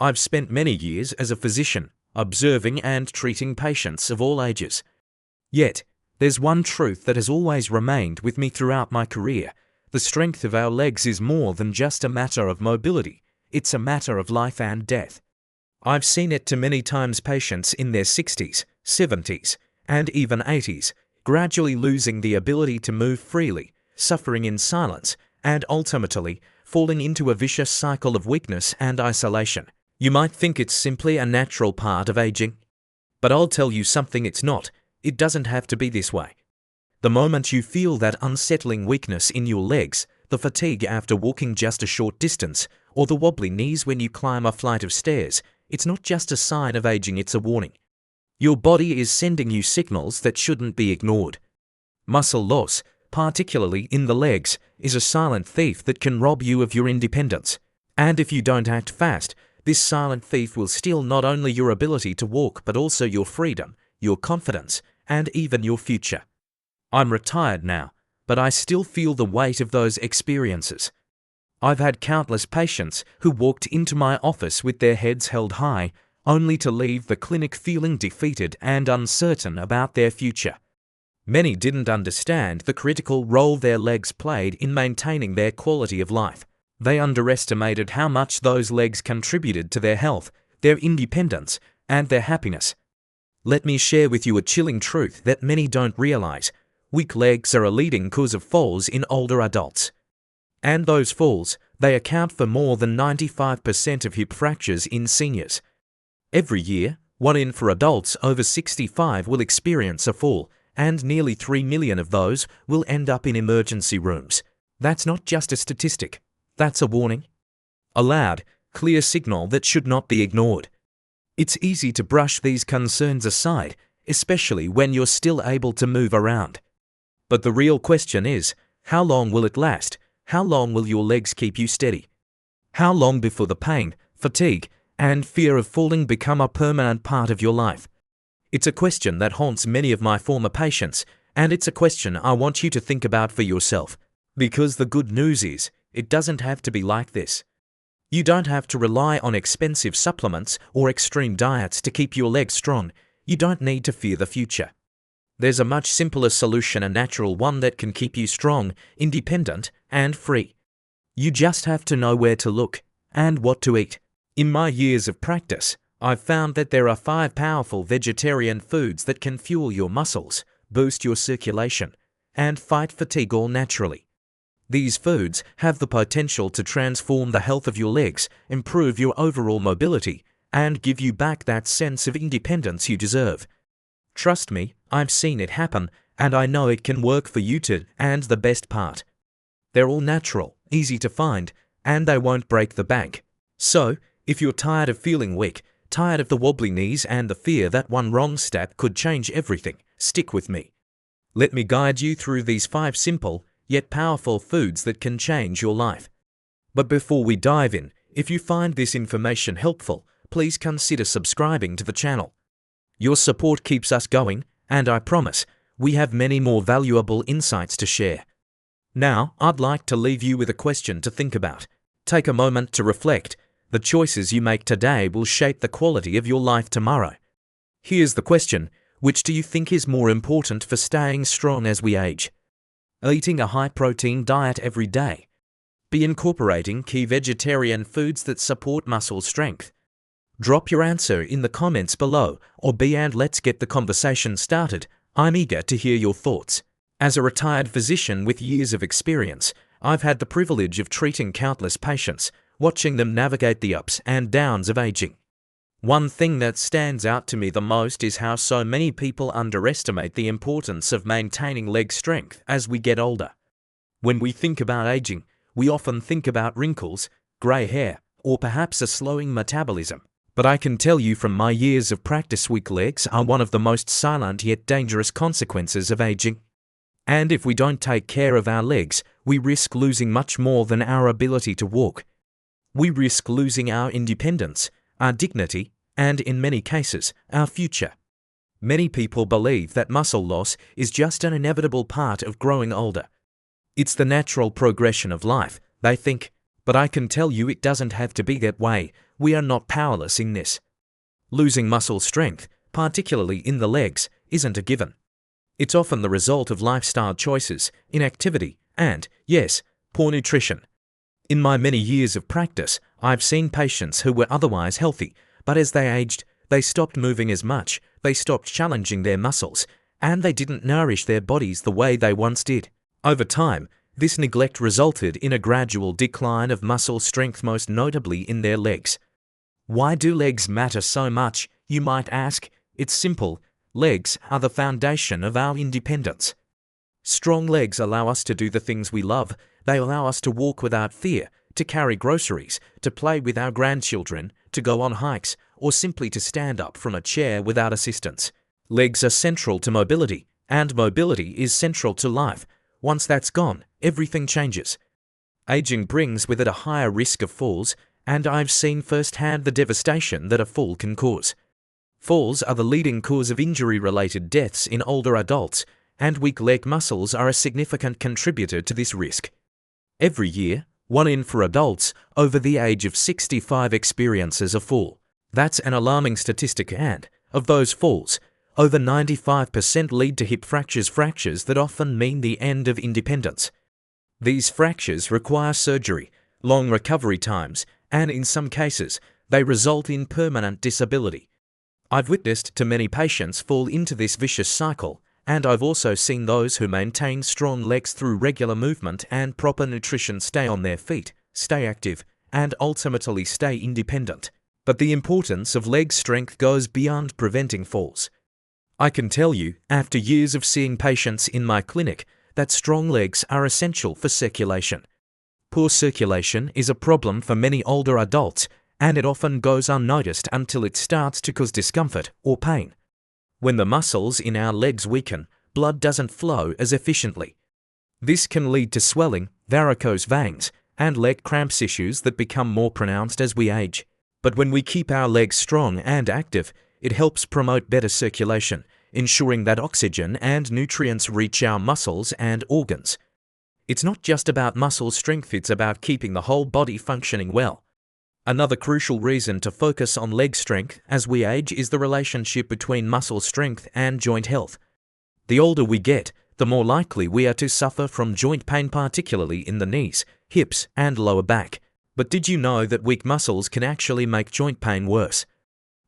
I've spent many years as a physician, observing and treating patients of all ages. Yet, there's one truth that has always remained with me throughout my career. The strength of our legs is more than just a matter of mobility. It's a matter of life and death. I've seen it to many times patients in their 60s, 70s, and even 80s, gradually losing the ability to move freely, suffering in silence, and ultimately falling into a vicious cycle of weakness and isolation. You might think it's simply a natural part of aging. But I'll tell you something, it's not. It doesn't have to be this way. The moment you feel that unsettling weakness in your legs, the fatigue after walking just a short distance, or the wobbly knees when you climb a flight of stairs, it's not just a sign of aging, it's a warning. Your body is sending you signals that shouldn't be ignored. Muscle loss, particularly in the legs, is a silent thief that can rob you of your independence. And if you don't act fast, this silent thief will steal not only your ability to walk but also your freedom, your confidence, and even your future. I'm retired now, but I still feel the weight of those experiences. I've had countless patients who walked into my office with their heads held high, only to leave the clinic feeling defeated and uncertain about their future. Many didn't understand the critical role their legs played in maintaining their quality of life. They underestimated how much those legs contributed to their health, their independence, and their happiness. Let me share with you a chilling truth that many don't realize. Weak legs are a leading cause of falls in older adults. And those falls, they account for more than 95% of hip fractures in seniors. Every year, 1 in 4 adults over 65 will experience a fall, and nearly 3 million of those will end up in emergency rooms. That's not just a statistic. That's a warning. A loud, clear signal that should not be ignored. It's easy to brush these concerns aside, especially when you're still able to move around. But the real question is, how long will it last? How long will your legs keep you steady? How long before the pain, fatigue, and fear of falling become a permanent part of your life? It's a question that haunts many of my former patients, and it's a question I want you to think about for yourself. Because the good news is, it doesn't have to be like this. You don't have to rely on expensive supplements or extreme diets to keep your legs strong. You don't need to fear the future. There's a much simpler solution, a natural one that can keep you strong, independent, and free. You just have to know where to look and what to eat. In my years of practice, I've found that there are 5 powerful vegetarian foods that can fuel your muscles, boost your circulation, and fight fatigue all naturally. These foods have the potential to transform the health of your legs, improve your overall mobility, and give you back that sense of independence you deserve. Trust me, I've seen it happen, and I know it can work for you too. And the best part, they're all natural, easy to find, and they won't break the bank. So, if you're tired of feeling weak, tired of the wobbly knees and the fear that one wrong step could change everything, stick with me. Let me guide you through these 5 simple, yet powerful foods that can change your life. But before we dive in, if you find this information helpful, please consider subscribing to the channel. Your support keeps us going, and I promise, we have many more valuable insights to share. Now, I'd like to leave you with a question to think about. Take a moment to reflect. The choices you make today will shape the quality of your life tomorrow. Here's the question: which do you think is more important for staying strong as we age? Eating a high-protein diet every day. Be incorporating key vegetarian foods that support muscle strength. Drop your answer in the comments below, or B and let's get the conversation started. I'm eager to hear your thoughts. As a retired physician with years of experience, I've had the privilege of treating countless patients, watching them navigate the ups and downs of aging. One thing that stands out to me the most is how so many people underestimate the importance of maintaining leg strength as we get older. When we think about aging, we often think about wrinkles, grey hair, or perhaps a slowing metabolism. But I can tell you from my years of practice, weak legs are one of the most silent yet dangerous consequences of aging. And if we don't take care of our legs, we risk losing much more than our ability to walk. We risk losing our independence, our dignity, and in many cases, our future. Many people believe that muscle loss is just an inevitable part of growing older. It's the natural progression of life, they think. But I can tell you it doesn't have to be that way. We are not powerless in this. Losing muscle strength, particularly in the legs, isn't a given. It's often the result of lifestyle choices, inactivity, and, yes, poor nutrition. In my many years of practice, I've seen patients who were otherwise healthy, but as they aged, they stopped moving as much, they stopped challenging their muscles, and they didn't nourish their bodies the way they once did. Over time, this neglect resulted in a gradual decline of muscle strength, most notably in their legs. Why do legs matter so much, you might ask? It's simple. Legs are the foundation of our independence. Strong legs allow us to do the things we love. They allow us to walk without fear, to carry groceries, to play with our grandchildren, to go on hikes, or simply to stand up from a chair without assistance. Legs are central to mobility, and mobility is central to life. Once that's gone, everything changes. Aging brings with it a higher risk of falls, and I've seen firsthand the devastation that a fall can cause. Falls are the leading cause of injury-related deaths in older adults, and weak leg muscles are a significant contributor to this risk. Every year, 1 in 4 adults over the age of 65 experiences a fall. That's an alarming statistic, and, of those falls, over 95% lead to hip fractures that often mean the end of independence. These fractures require surgery, long recovery times, and in some cases, they result in permanent disability. I've witnessed too many patients fall into this vicious cycle, and I've also seen those who maintain strong legs through regular movement and proper nutrition stay on their feet, stay active, and ultimately stay independent. But the importance of leg strength goes beyond preventing falls. I can tell you, after years of seeing patients in my clinic, that strong legs are essential for circulation. Poor circulation is a problem for many older adults, and it often goes unnoticed until it starts to cause discomfort or pain. When the muscles in our legs weaken, blood doesn't flow as efficiently. This can lead to swelling, varicose veins, and leg cramps, issues that become more pronounced as we age. But when we keep our legs strong and active, it helps promote better circulation, ensuring that oxygen and nutrients reach our muscles and organs. It's not just about muscle strength, it's about keeping the whole body functioning well. Another crucial reason to focus on leg strength as we age is the relationship between muscle strength and joint health. The older we get, the more likely we are to suffer from joint pain, particularly in the knees, hips, and lower back. But did you know that weak muscles can actually make joint pain worse?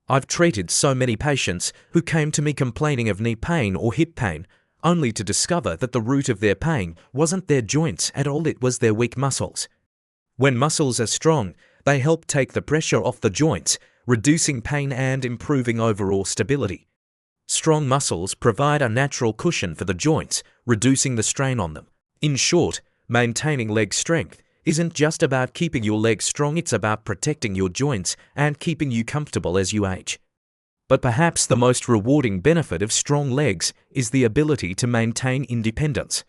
I've treated so many patients who came to me complaining of knee pain or hip pain, only to discover that the root of their pain wasn't their joints at all, it was their weak muscles. When muscles are strong, they help take the pressure off the joints, reducing pain and improving overall stability. Strong muscles provide a natural cushion for the joints, reducing the strain on them. In short, maintaining leg strength isn't just about keeping your legs strong, it's about protecting your joints and keeping you comfortable as you age. But perhaps the most rewarding benefit of strong legs is the ability to maintain independence.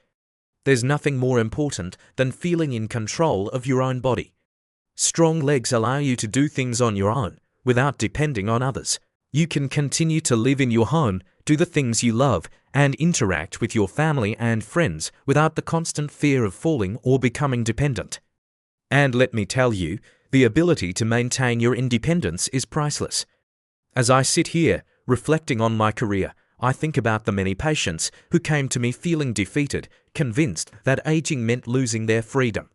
There's nothing more important than feeling in control of your own body. Strong legs allow you to do things on your own, without depending on others. You can continue to live in your home, do the things you love, and interact with your family and friends without the constant fear of falling or becoming dependent. And let me tell you, the ability to maintain your independence is priceless. As I sit here, reflecting on my career, I think about the many patients who came to me feeling defeated, convinced that aging meant losing their freedom.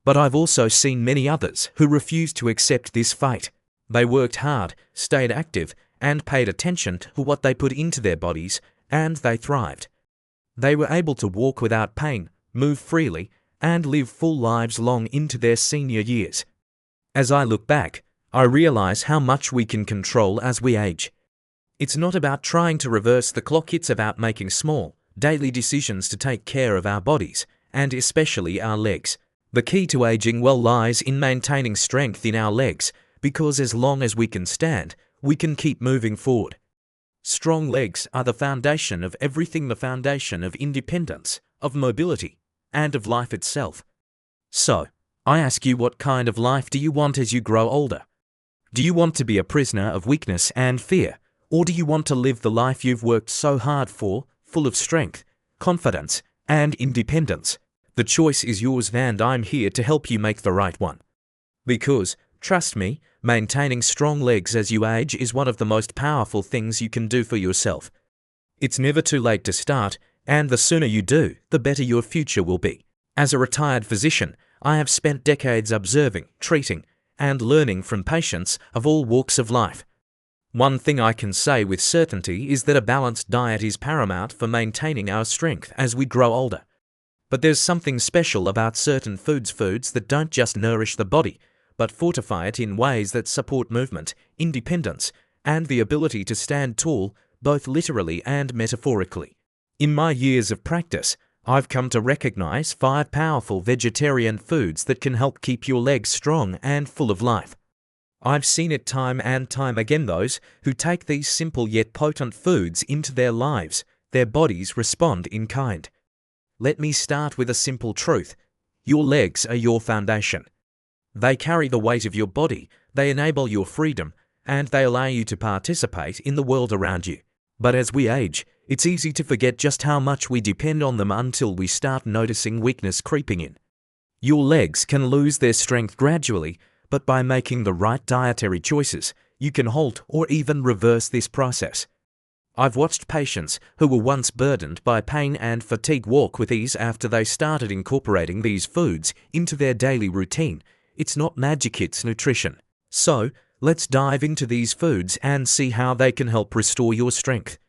But I've also seen many others who refused to accept this fate. They worked hard, stayed active, and paid attention to what they put into their bodies, and they thrived. They were able to walk without pain, move freely, and live full lives long into their senior years. As I look back, I realize how much we can control as we age. It's not about trying to reverse the clock, it's about making small, daily decisions to take care of our bodies, and especially our legs. The key to aging well lies in maintaining strength in our legs, because as long as we can stand, we can keep moving forward. Strong legs are the foundation of everything, the foundation of independence, of mobility, and of life itself. So, I ask you, what kind of life do you want as you grow older? Do you want to be a prisoner of weakness and fear, or do you want to live the life you've worked so hard for, full of strength, confidence, and independence? The choice is yours, and I'm here to help you make the right one. Because, trust me, maintaining strong legs as you age is one of the most powerful things you can do for yourself. It's never too late to start, and the sooner you do, the better your future will be. As a retired physician, I have spent decades observing, treating, and learning from patients of all walks of life. One thing I can say with certainty is that a balanced diet is paramount for maintaining our strength as we grow older. But there's something special about certain foods that don't just nourish the body, but fortify it in ways that support movement, independence, and the ability to stand tall, both literally and metaphorically. In my years of practice, I've come to recognize 5 powerful vegetarian foods that can help keep your legs strong and full of life. I've seen it time and time again. Those who take these simple yet potent foods into their lives, their bodies respond in kind. Let me start with a simple truth. Your legs are your foundation. They carry the weight of your body, they enable your freedom, and they allow you to participate in the world around you. But as we age, it's easy to forget just how much we depend on them until we start noticing weakness creeping in. Your legs can lose their strength gradually, but by making the right dietary choices, you can halt or even reverse this process. I've watched patients who were once burdened by pain and fatigue walk with ease after they started incorporating these foods into their daily routine. It's not magic, it's nutrition. So, let's dive into these foods and see how they can help restore your strength.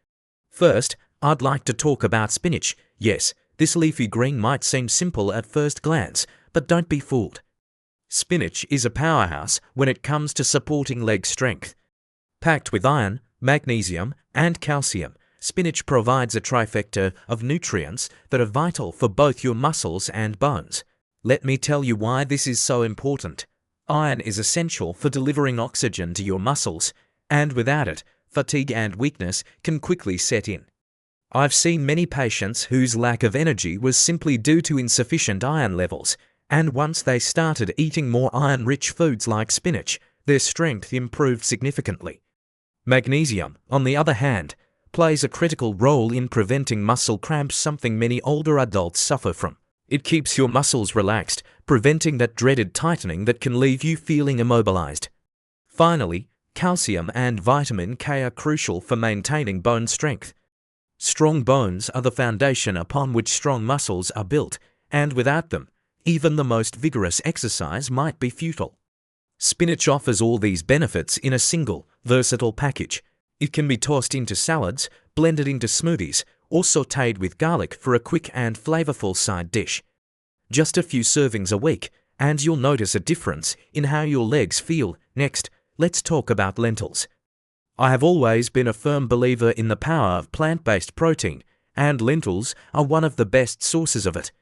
First, I'd like to talk about spinach. Yes, this leafy green might seem simple at first glance, but don't be fooled. Spinach is a powerhouse when it comes to supporting leg strength. Packed with iron, magnesium, and calcium, spinach provides a trifecta of nutrients that are vital for both your muscles and bones. Let me tell you why this is so important. Iron is essential for delivering oxygen to your muscles, and without it, fatigue and weakness can quickly set in. I've seen many patients whose lack of energy was simply due to insufficient iron levels, and once they started eating more iron-rich foods like spinach, their strength improved significantly. Magnesium, on the other hand, plays a critical role in preventing muscle cramps, something many older adults suffer from. It keeps your muscles relaxed, preventing that dreaded tightening that can leave you feeling immobilized. Finally, calcium and vitamin K are crucial for maintaining bone strength. Strong bones are the foundation upon which strong muscles are built, and without them, even the most vigorous exercise might be futile. Spinach offers all these benefits in a single, versatile package. It can be tossed into salads, blended into smoothies, or sautéed with garlic for a quick and flavorful side dish. Just a few servings a week, and you'll notice a difference in how your legs feel. Next, let's talk about lentils. I have always been a firm believer in the power of plant-based protein, and lentils are one of the best sources of it.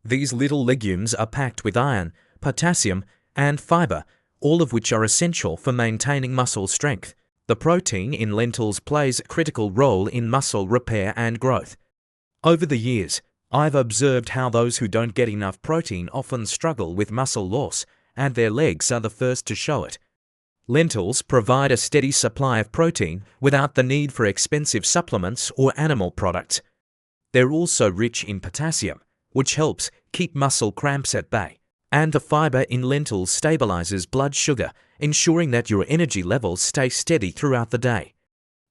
These little legumes are packed with iron, potassium, and fiber, all of which are essential for maintaining muscle strength. The protein in lentils plays a critical role in muscle repair and growth. Over the years, I've observed how those who don't get enough protein often struggle with muscle loss, and their legs are the first to show it. Lentils provide a steady supply of protein without the need for expensive supplements or animal products. They're also rich in potassium, which helps keep muscle cramps at bay. And the fiber in lentils stabilizes blood sugar, ensuring that your energy levels stay steady throughout the day.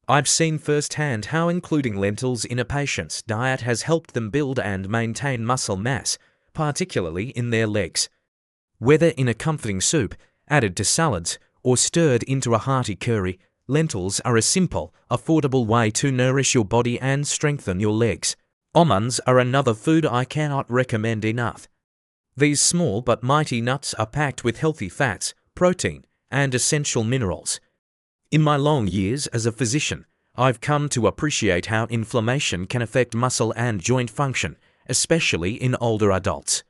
I've seen firsthand how including lentils in a patient's diet has helped them build and maintain muscle mass, particularly in their legs. Whether in a comforting soup, added to salads, or stirred into a hearty curry, lentils are a simple, affordable way to nourish your body and strengthen your legs. Almonds are another food I cannot recommend enough. These small but mighty nuts are packed with healthy fats, protein, and essential minerals. In my long years as a physician, I've come to appreciate how inflammation can affect muscle and joint function, especially in older adults.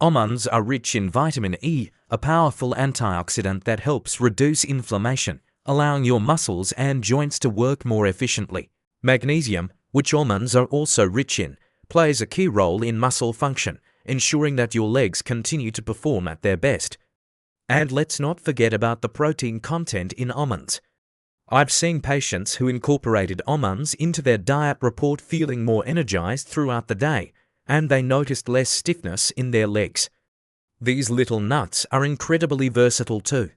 Almonds are rich in vitamin E, a powerful antioxidant that helps reduce inflammation, allowing your muscles and joints to work more efficiently. Magnesium, which almonds are also rich in, plays a key role in muscle function, ensuring that your legs continue to perform at their best. And let's not forget about the protein content in almonds. I've seen patients who incorporated almonds into their diet report feeling more energized throughout the day, and they noticed less stiffness in their legs. These little nuts are incredibly versatile too.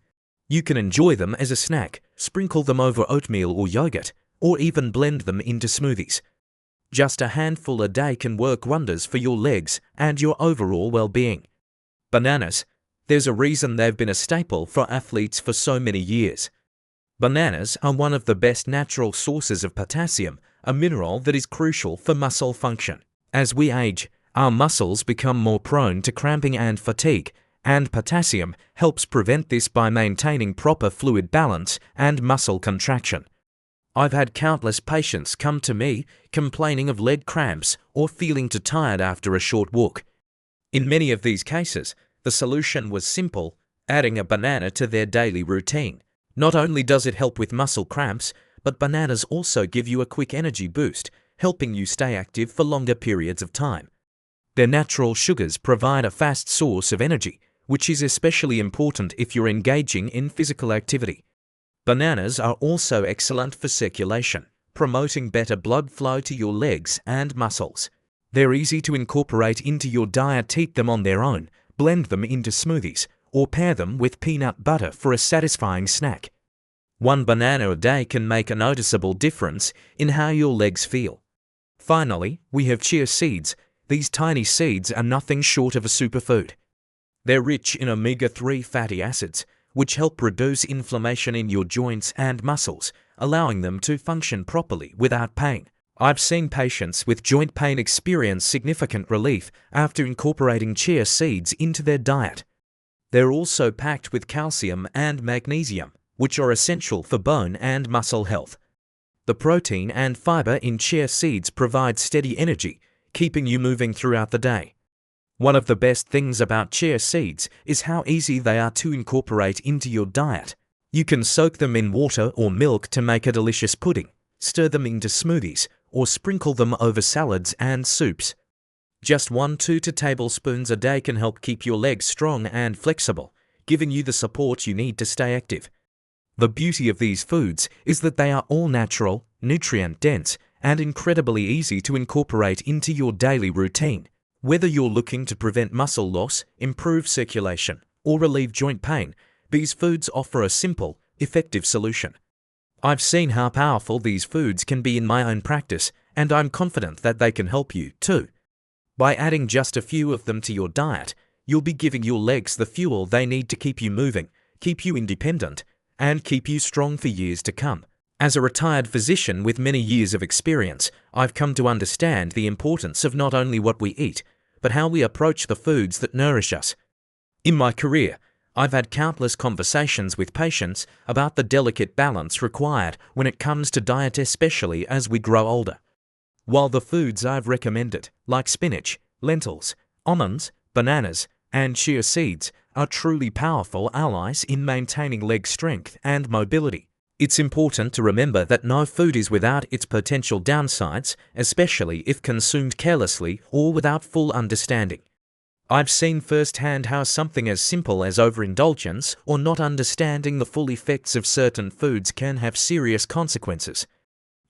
You can enjoy them as a snack, sprinkle them over oatmeal or yogurt, or even blend them into smoothies. Just a handful a day can work wonders for your legs and your overall well-being. Bananas. There's a reason they've been a staple for athletes for so many years. Bananas are one of the best natural sources of potassium, a mineral that is crucial for muscle function. As we age, our muscles become more prone to cramping and fatigue, and potassium helps prevent this by maintaining proper fluid balance and muscle contraction. I've had countless patients come to me complaining of leg cramps or feeling too tired after a short walk. In many of these cases, the solution was simple: adding a banana to their daily routine. Not only does it help with muscle cramps, but bananas also give you a quick energy boost, helping you stay active for longer periods of time. Their natural sugars provide a fast source of energy, which is especially important if you're engaging in physical activity. Bananas are also excellent for circulation, promoting better blood flow to your legs and muscles. They're easy to incorporate into your diet. Eat them on their own, blend them into smoothies, or pair them with peanut butter for a satisfying snack. One banana a day can make a noticeable difference in how your legs feel. Finally, we have chia seeds. These tiny seeds are nothing short of a superfood. They're rich in omega-3 fatty acids, which help reduce inflammation in your joints and muscles, allowing them to function properly without pain. I've seen patients with joint pain experience significant relief after incorporating chia seeds into their diet. They're also packed with calcium and magnesium, which are essential for bone and muscle health. The protein and fiber in chia seeds provide steady energy, keeping you moving throughout the day. One of the best things about chia seeds is how easy they are to incorporate into your diet. You can soak them in water or milk to make a delicious pudding, stir them into smoothies, or sprinkle them over salads and soups. Just 1–2 tablespoons a day can help keep your legs strong and flexible, giving you the support you need to stay active. The beauty of these foods is that they are all natural, nutrient-dense, and incredibly easy to incorporate into your daily routine. Whether you're looking to prevent muscle loss, improve circulation, or relieve joint pain, these foods offer a simple, effective solution. I've seen how powerful these foods can be in my own practice, and I'm confident that they can help you too. By adding just a few of them to your diet, you'll be giving your legs the fuel they need to keep you moving, keep you independent, and keep you strong for years to come. As a retired physician with many years of experience, I've come to understand the importance of not only what we eat, but how we approach the foods that nourish us. In my career, I've had countless conversations with patients about the delicate balance required when it comes to diet, especially as we grow older. While the foods I've recommended, like spinach, lentils, almonds, bananas, and chia seeds, are truly powerful allies in maintaining leg strength and mobility, it's important to remember that no food is without its potential downsides, especially if consumed carelessly or without full understanding. I've seen firsthand how something as simple as overindulgence or not understanding the full effects of certain foods can have serious consequences.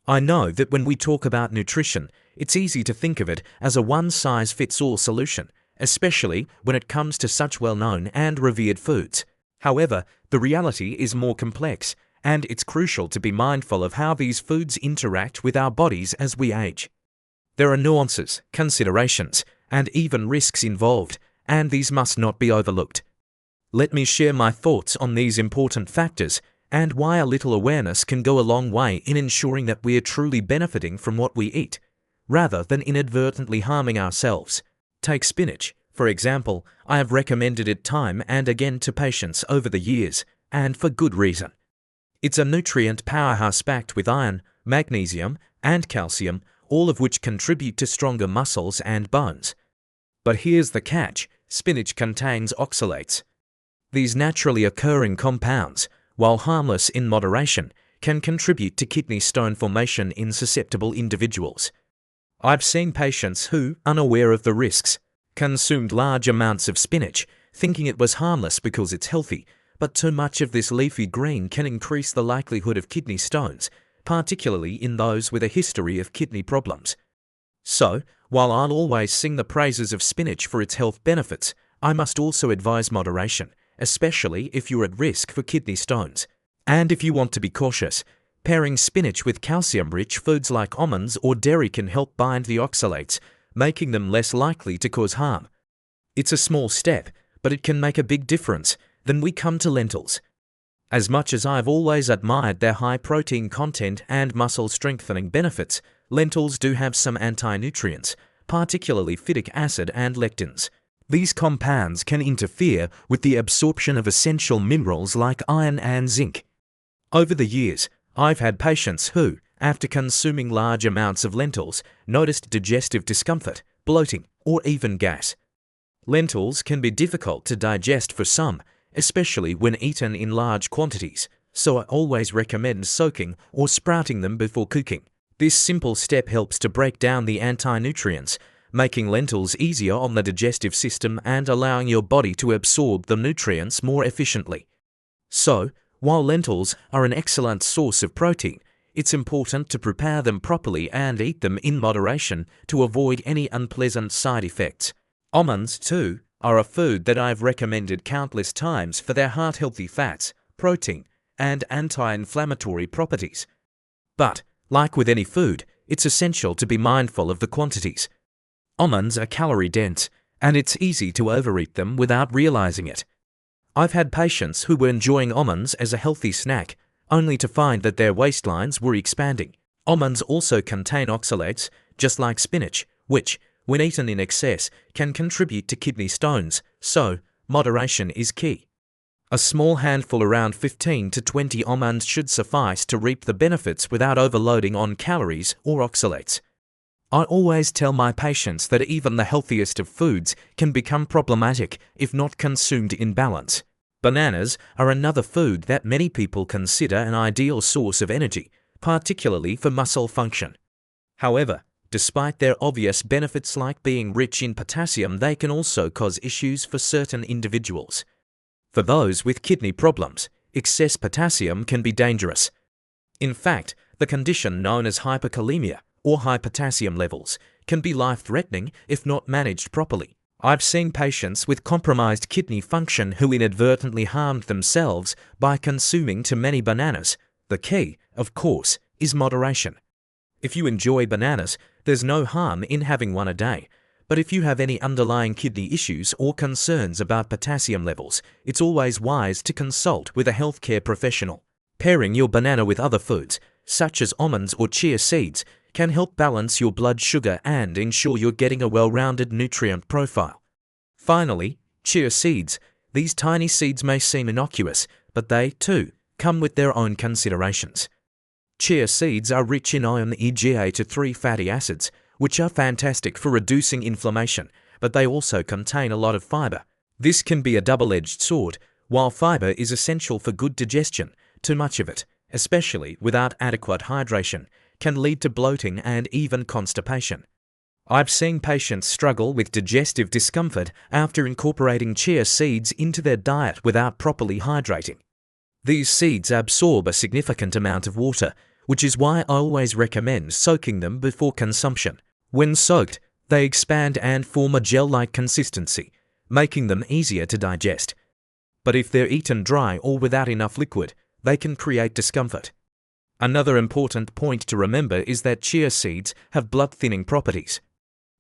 I know that when we talk about nutrition, it's easy to think of it as a one-size-fits-all solution, especially when it comes to such well-known and revered foods. However, the reality is more complex, and it's crucial to be mindful of how these foods interact with our bodies as we age. There are nuances, considerations, and even risks involved, and these must not be overlooked. Let me share my thoughts on these important factors and why a little awareness can go a long way in ensuring that we are truly benefiting from what we eat, rather than inadvertently harming ourselves. Take spinach, for example. I have recommended it time and again to patients over the years, and for good reason. It's a nutrient powerhouse packed with iron, magnesium, and calcium, all of which contribute to stronger muscles and bones. But here's the catch: spinach contains oxalates. These naturally occurring compounds, while harmless in moderation, can contribute to kidney stone formation in susceptible individuals. I've seen patients who, unaware of the risks, consumed large amounts of spinach, thinking it was harmless because it's healthy, but too much of this leafy green can increase the likelihood of kidney stones, particularly in those with a history of kidney problems. So, while I'll always sing the praises of spinach for its health benefits, I must also advise moderation, especially if you're at risk for kidney stones. And if you want to be cautious, pairing spinach with calcium-rich foods like almonds or dairy can help bind the oxalates, making them less likely to cause harm. It's a small step, but it can make a big difference. Then we come to lentils. As much as I've always admired their high protein content and muscle strengthening benefits, lentils do have some anti-nutrients, particularly phytic acid and lectins. These compounds can interfere with the absorption of essential minerals like iron and zinc. Over the years, I've had patients who, after consuming large amounts of lentils, noticed digestive discomfort, bloating, or even gas. Lentils can be difficult to digest for some, especially when eaten in large quantities, so I always recommend soaking or sprouting them before cooking. This simple step helps to break down the anti-nutrients, making lentils easier on the digestive system and allowing your body to absorb the nutrients more efficiently. So, while lentils are an excellent source of protein, it's important to prepare them properly and eat them in moderation to avoid any unpleasant side effects. Almonds, too, are a food that I've recommended countless times for their heart-healthy fats, protein, and anti-inflammatory properties. But, like with any food, it's essential to be mindful of the quantities. Almonds are calorie-dense, and it's easy to overeat them without realizing it. I've had patients who were enjoying almonds as a healthy snack, only to find that their waistlines were expanding. Almonds also contain oxalates, just like spinach, which, when eaten in excess, can contribute to kidney stones, so moderation is key. A small handful, around 15 to 20 almonds, should suffice to reap the benefits without overloading on calories or oxalates. I always tell my patients that even the healthiest of foods can become problematic if not consumed in balance. Bananas are another food that many people consider an ideal source of energy, particularly for muscle function. However, despite their obvious benefits like being rich in potassium, they can also cause issues for certain individuals. For those with kidney problems, excess potassium can be dangerous. In fact, the condition known as hyperkalemia, or high potassium levels, can be life-threatening if not managed properly. I've seen patients with compromised kidney function who inadvertently harmed themselves by consuming too many bananas. The key, of course, is moderation. If you enjoy bananas, there's no harm in having one a day. But if you have any underlying kidney issues or concerns about potassium levels, it's always wise to consult with a healthcare professional. Pairing your banana with other foods, such as almonds or chia seeds, can help balance your blood sugar and ensure you're getting a well-rounded nutrient profile. Finally, chia seeds. These tiny seeds may seem innocuous, but they, too, come with their own considerations. Chia seeds are rich in omega-3 fatty acids, which are fantastic for reducing inflammation, but they also contain a lot of fiber. This can be a double-edged sword. While fiber is essential for good digestion, too much of it, especially without adequate hydration, can lead to bloating and even constipation. I've seen patients struggle with digestive discomfort after incorporating chia seeds into their diet without properly hydrating. These seeds absorb a significant amount of water, which is why I always recommend soaking them before consumption. When soaked, they expand and form a gel-like consistency, making them easier to digest. But if they're eaten dry or without enough liquid, they can create discomfort. Another important point to remember is that chia seeds have blood-thinning properties.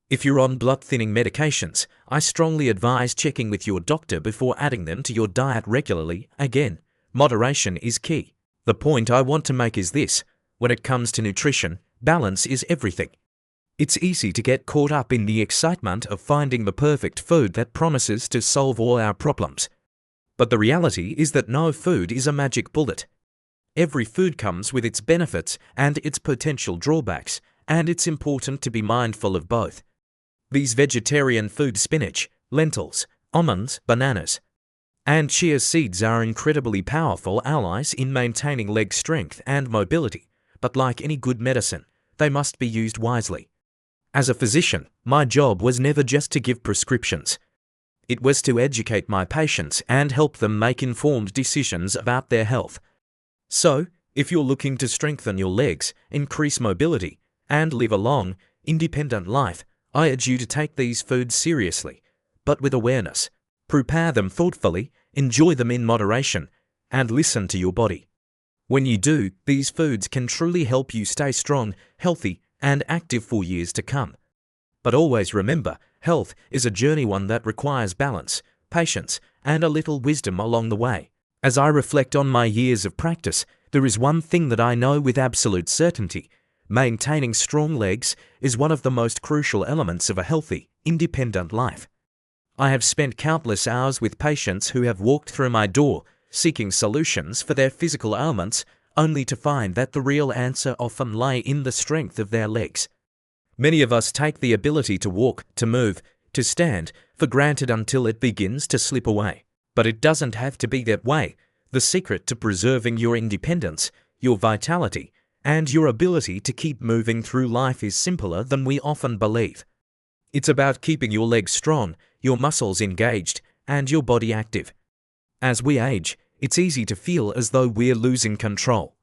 If you're on blood-thinning medications, I strongly advise checking with your doctor before adding them to your diet regularly. Again, moderation is key. The point I want to make is this: when it comes to nutrition, balance is everything. It's easy to get caught up in the excitement of finding the perfect food that promises to solve all our problems. But the reality is that no food is a magic bullet. Every food comes with its benefits and its potential drawbacks, and it's important to be mindful of both. These vegetarian food, spinach, lentils, almonds, bananas, and chia seeds are incredibly powerful allies in maintaining leg strength and mobility, but like any good medicine, they must be used wisely. As a physician, my job was never just to give prescriptions. It was to educate my patients and help them make informed decisions about their health. So, if you're looking to strengthen your legs, increase mobility, and live a long, independent life, I urge you to take these foods seriously, but with awareness. Prepare them thoughtfully, enjoy them in moderation, and listen to your body. When you do, these foods can truly help you stay strong, healthy, and active for years to come. But always remember, health is a journey, one that requires balance, patience, and a little wisdom along the way. As I reflect on my years of practice, there is one thing that I know with absolute certainty. Maintaining strong legs is one of the most crucial elements of a healthy, independent life. I have spent countless hours with patients who have walked through my door, seeking solutions for their physical ailments, only to find that the real answer often lay in the strength of their legs. Many of us take the ability to walk, to move, to stand for granted until it begins to slip away. But it doesn't have to be that way. The secret to preserving your independence, your vitality, and your ability to keep moving through life is simpler than we often believe. It's about keeping your legs strong, your muscles engaged, and your body active. As we age, it's easy to feel as though we're losing control.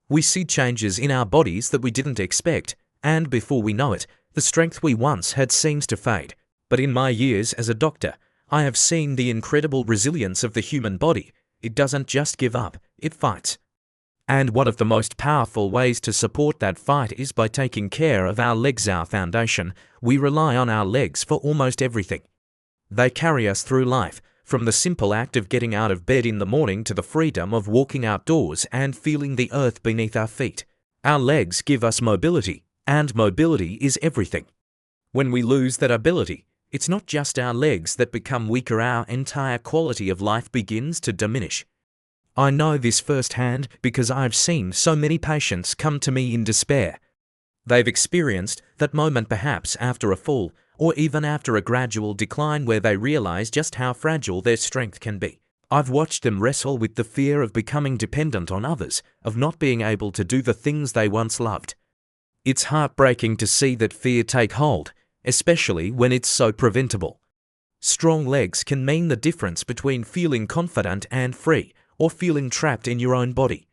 We see changes in our bodies that we didn't expect, and before we know it, the strength we once had seems to fade. But in my years as a doctor, I have seen the incredible resilience of the human body. It doesn't just give up, it fights. And one of the most powerful ways to support that fight is by taking care of our legs, our foundation. We rely on our legs for almost everything. They carry us through life, from the simple act of getting out of bed in the morning to the freedom of walking outdoors and feeling the earth beneath our feet. Our legs give us mobility, and mobility is everything. When we lose that ability, it's not just our legs that become weaker, our entire quality of life begins to diminish. I know this firsthand because I've seen so many patients come to me in despair. They've experienced that moment perhaps after a fall, or even after a gradual decline where they realize just how fragile their strength can be. I've watched them wrestle with the fear of becoming dependent on others, of not being able to do the things they once loved. It's heartbreaking to see that fear take hold, especially when it's so preventable. Strong legs can mean the difference between feeling confident and free, or feeling trapped in your own body.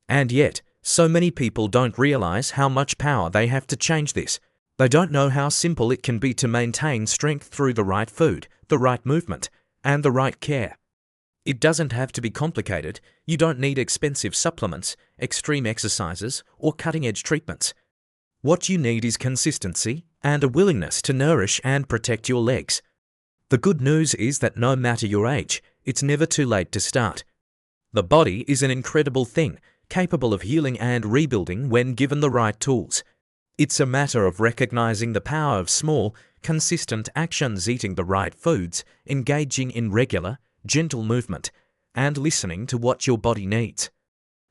And yet, so many people don't realize how much power they have to change this. They don't know how simple it can be to maintain strength through the right food, the right movement, and the right care. It doesn't have to be complicated. You don't need expensive supplements, extreme exercises, or cutting-edge treatments. What you need is consistency and a willingness to nourish and protect your legs. The good news is that no matter your age, it's never too late to start. The body is an incredible thing, capable of healing and rebuilding when given the right tools. It's a matter of recognizing the power of small, consistent actions, eating the right foods, engaging in regular, gentle movement, and listening to what your body needs.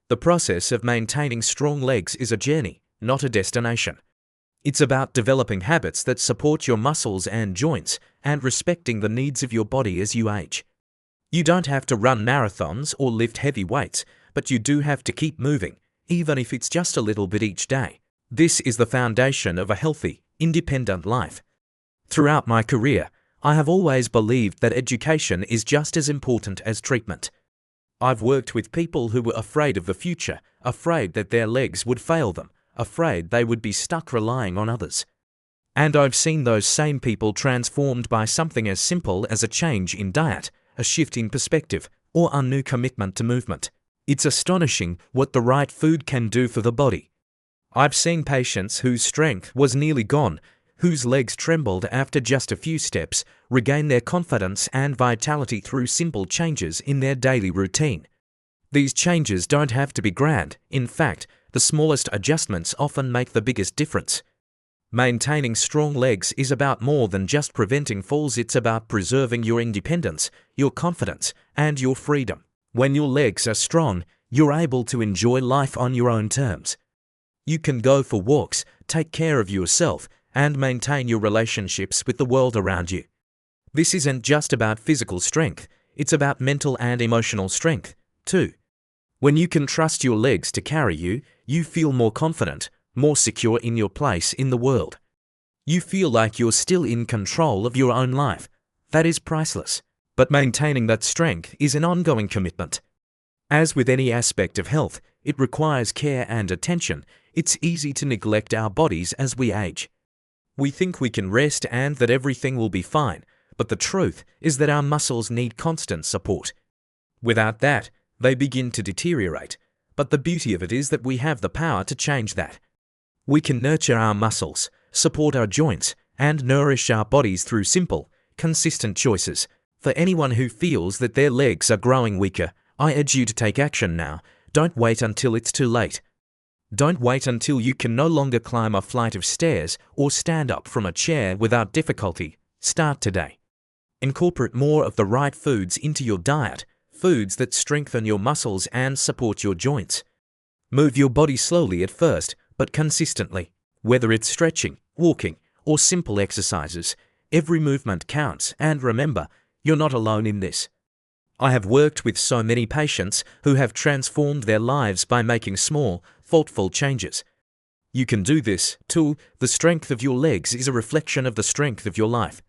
The process of maintaining strong legs is a journey, not a destination. It's about developing habits that support your muscles and joints and respecting the needs of your body as you age. You don't have to run marathons or lift heavy weights, but you do have to keep moving, even if it's just a little bit each day. This is the foundation of a healthy, independent life. Throughout my career, I have always believed that education is just as important as treatment. I've worked with people who were afraid of the future, afraid that their legs would fail them, afraid they would be stuck relying on others. And I've seen those same people transformed by something as simple as a change in diet, a shift in perspective, or a new commitment to movement. It's astonishing what the right food can do for the body. I've seen patients whose strength was nearly gone, whose legs trembled after just a few steps, regain their confidence and vitality through simple changes in their daily routine. These changes don't have to be grand. In fact, the smallest adjustments often make the biggest difference. Maintaining strong legs is about more than just preventing falls. It's about preserving your independence, your confidence, and your freedom. When your legs are strong, you're able to enjoy life on your own terms. You can go for walks, take care of yourself, and maintain your relationships with the world around you. This isn't just about physical strength, it's about mental and emotional strength, too. When you can trust your legs to carry you, you feel more confident, more secure in your place in the world. You feel like you're still in control of your own life. That is priceless. But maintaining that strength is an ongoing commitment. As with any aspect of health, it requires care and attention. It's easy to neglect our bodies as we age. We think we can rest and that everything will be fine, But the truth is that our muscles need constant support. Without that, they begin to deteriorate. But the beauty of it is that we have the power to change that. We can nurture our muscles, support our joints, and nourish our bodies through simple, consistent choices. For anyone who feels that their legs are growing weaker, I urge you to take action now. Don't wait until it's too late. Don't wait until you can no longer climb a flight of stairs or stand up from a chair without difficulty. Start today. Incorporate more of the right foods into your diet, foods that strengthen your muscles and support your joints. Move your body slowly at first, but consistently. Whether it's stretching, walking, or simple exercises, every movement counts, and remember, you're not alone in this. I have worked with so many patients who have transformed their lives by making small, thoughtful changes. You can do this, too. The strength of your legs is a reflection of the strength of your life.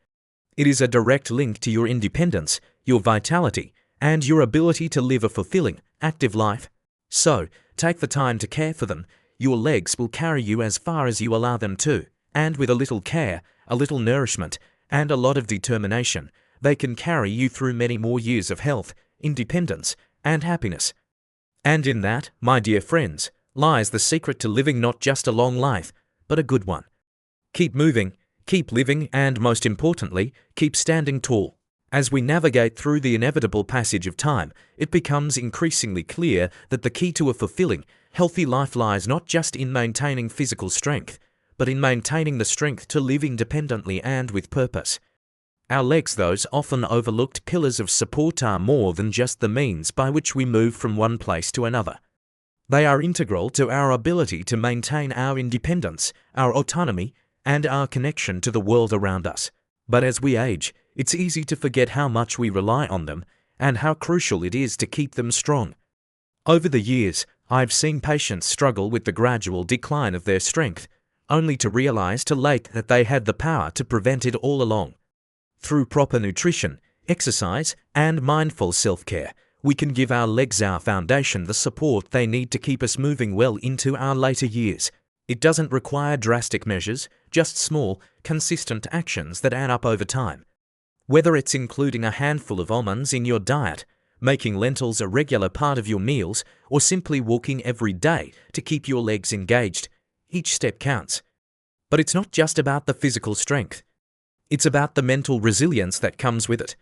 It is a direct link to your independence, your vitality, and your ability to live a fulfilling, active life. So, take the time to care for them. Your legs will carry you as far as you allow them to, and with a little care, a little nourishment, and a lot of determination, they can carry you through many more years of health, independence, and happiness. And in that, my dear friends, lies the secret to living not just a long life, but a good one. Keep moving, keep living, and most importantly, keep standing tall. As we navigate through the inevitable passage of time, it becomes increasingly clear that the key to a fulfilling, healthy life lies not just in maintaining physical strength, but in maintaining the strength to live independently and with purpose. Our legs, those often overlooked pillars of support, are more than just the means by which we move from one place to another. They are integral to our ability to maintain our independence, our autonomy, and our connection to the world around us. But as we age, it's easy to forget how much we rely on them and how crucial it is to keep them strong. Over the years, I've seen patients struggle with the gradual decline of their strength, only to realize too late that they had the power to prevent it all along. Through proper nutrition, exercise, and mindful self-care, we can give our legs, our foundation, the support they need to keep us moving well into our later years. It doesn't require drastic measures, just small, consistent actions that add up over time. Whether it's including a handful of almonds in your diet, making lentils a regular part of your meals, or simply walking every day to keep your legs engaged, each step counts. But it's not just about the physical strength. It's about the mental resilience that comes with it.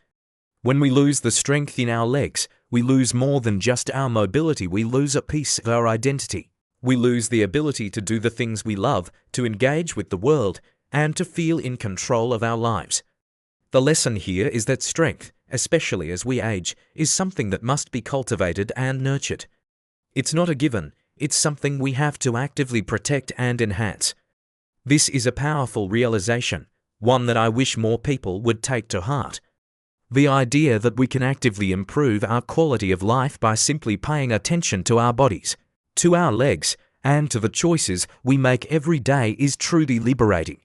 When we lose the strength in our legs, we lose more than just our mobility. We lose a piece of our identity. We lose the ability to do the things we love, to engage with the world, and to feel in control of our lives. The lesson here is that strength, especially as we age, is something that must be cultivated and nurtured. It's not a given, it's something we have to actively protect and enhance. This is a powerful realization, one that I wish more people would take to heart. The idea that we can actively improve our quality of life by simply paying attention to our bodies, to our legs, and to the choices we make every day is truly liberating.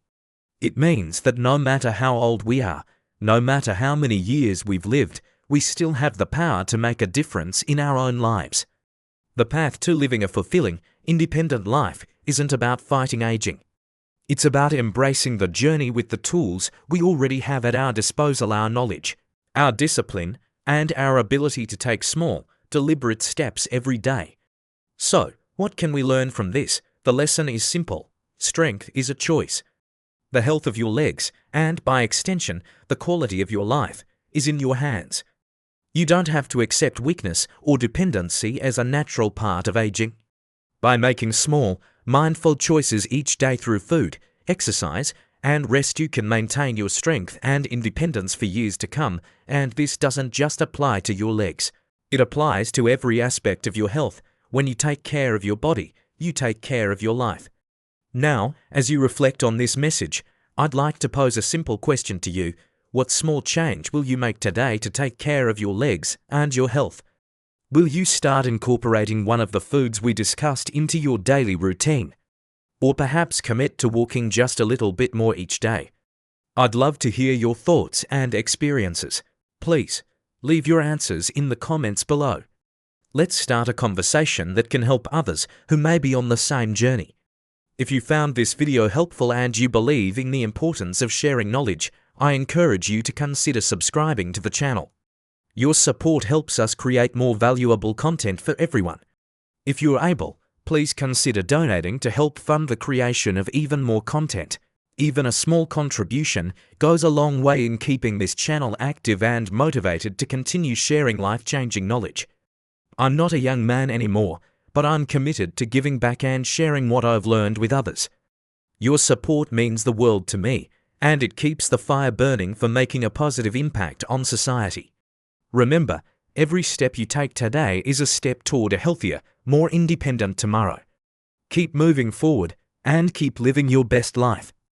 It means that no matter how old we are, no matter how many years we've lived, we still have the power to make a difference in our own lives. The path to living a fulfilling, independent life isn't about fighting aging. It's about embracing the journey with the tools we already have at our disposal: our knowledge, our discipline, and our ability to take small, deliberate steps every day. So, what can we learn from this? The lesson is simple. Strength is a choice. The health of your legs, and by extension, the quality of your life, is in your hands. You don't have to accept weakness or dependency as a natural part of aging. By making small, mindful choices each day through food, exercise, and rest, you can maintain your strength and independence for years to come. And this doesn't just apply to your legs. It applies to every aspect of your health. When you take care of your body, you take care of your life. Now, as you reflect on this message, I'd like to pose a simple question to you. What small change will you make today to take care of your legs and your health? Will you start incorporating one of the foods we discussed into your daily routine? Or perhaps commit to walking just a little bit more each day? I'd love to hear your thoughts and experiences. Please, leave your answers in the comments below. Let's start a conversation that can help others who may be on the same journey. If you found this video helpful and you believe in the importance of sharing knowledge, I encourage you to consider subscribing to the channel. Your support helps us create more valuable content for everyone. If you are able, please consider donating to help fund the creation of even more content. Even a small contribution goes a long way in keeping this channel active and motivated to continue sharing life-changing knowledge. I'm not a young man anymore, but I'm committed to giving back and sharing what I've learned with others. Your support means the world to me, and it keeps the fire burning for making a positive impact on society. Remember, every step you take today is a step toward a healthier, more independent tomorrow. Keep moving forward and keep living your best life.